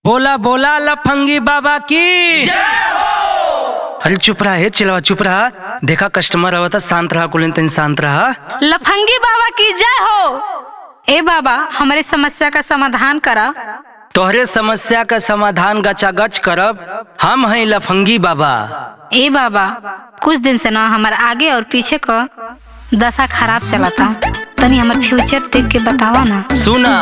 बोला बोला लफंगी बाबा की जय हो। अरे चुप रहा है, चिल्ला चुप रहा। देखा कस्टमर आवा था, शांत रहा, कुल इंतन शांत रहा। लफंगी बाबा की जय हो। ए बाबा, हमारे समस्या का समाधान करा। तोहरे समस्या का समाधान गचागच करब, हम हैं लफंगी बाबा। ए बाबा, कुछ दिन से ना हमारे आगे और पीछे का दशा खराब चला था, तनी हमारे फ्यूचर देख के बतावा ना। सुना,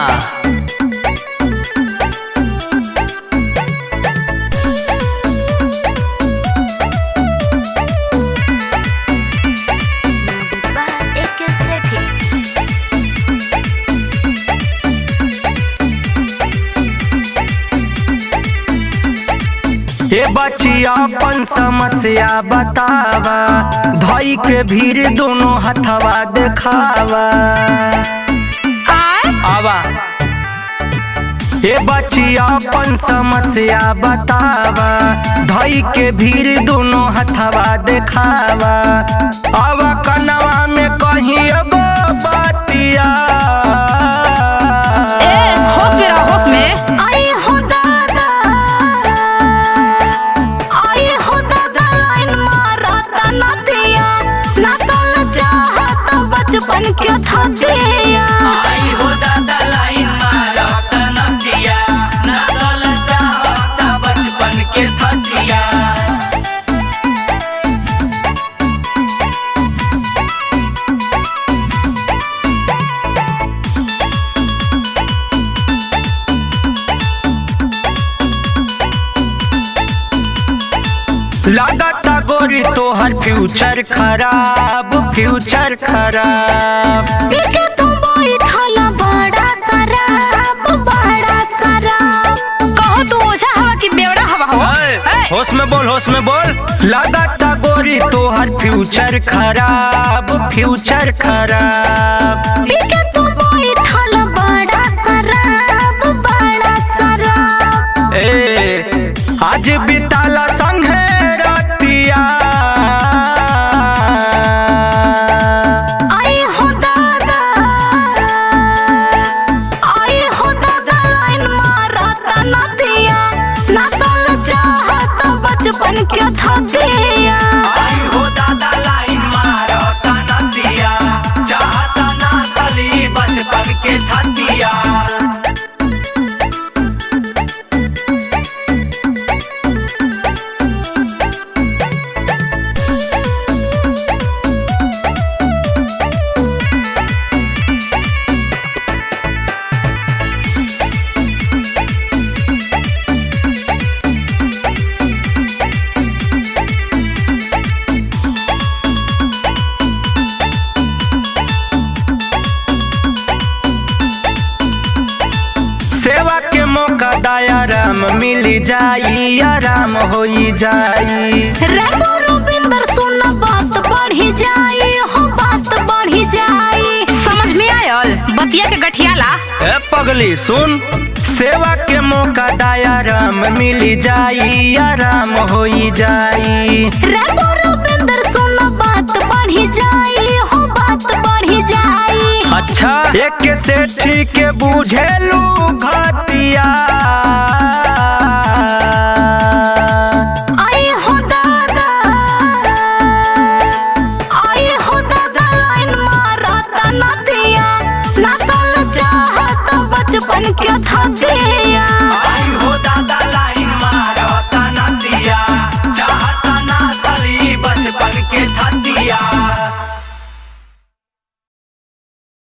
ये बचिया अपन समस्या बतावा, धई के भीड़ दोनों हथवा देखावा। आवा ये बचिया अपन समस्या बतावा, धई के भीड़ दोनों हथवा देखावा। आवा कनवा में कहीं एगो बातिया, होश में रहो, होश में। आई हो दादा, आई हो दादा, लाइन मारा तना दिया, ना साल चाहत बचपन के था दिया। आई हो दादा, लाइन मारा तना दिया, ना साल चाहत बचपन के था दिया। लागता गोरी तोहर फ्यूचर खराब, फ्यूचर खराब। देखे तुम बैठल बड़ा शराब, बड़ा शराब। कहो तू ओझा हवा की बेवड़ा हवा हो। होश में बोल, होश में बोल। लागता गोरी तोहर फ्यूचर खराब, फ्यूचर खराब। देखे तुम बैठल बड़ा शराब, बड़ा शराब। ए आज बिताला संगे रतिया, आई हो दादा, आई हो दादा, लाइन मारा तना दिया, ना साल चाहत बचपन के था दिया। आई हो दादा, लाइन मारा तना दिया, चाहता ना साली बचपन के था दिया। सेवा के मौका दाया, आराम मिली जाई, आराम होई जाई। रेबो रूपिंदर सुन, बात बढ़ी जाई, हो बात बढ़ी जाई। समझ में आयल बतिया के गठियाला। ए पगली सुन, सेवा के मौका दाया, आराम मिली जाई, आराम होई जाई। रेबो रूपिंदर सुन, बात बढ़ी जाई, हो बात बढ़ी जाई। अच्छा एक से ठीक बुझेलू घातिया, आई हो दादा, आई हो दादा, लाइन मारा तना दिया, ना साल चाहत बचपन के था दिया।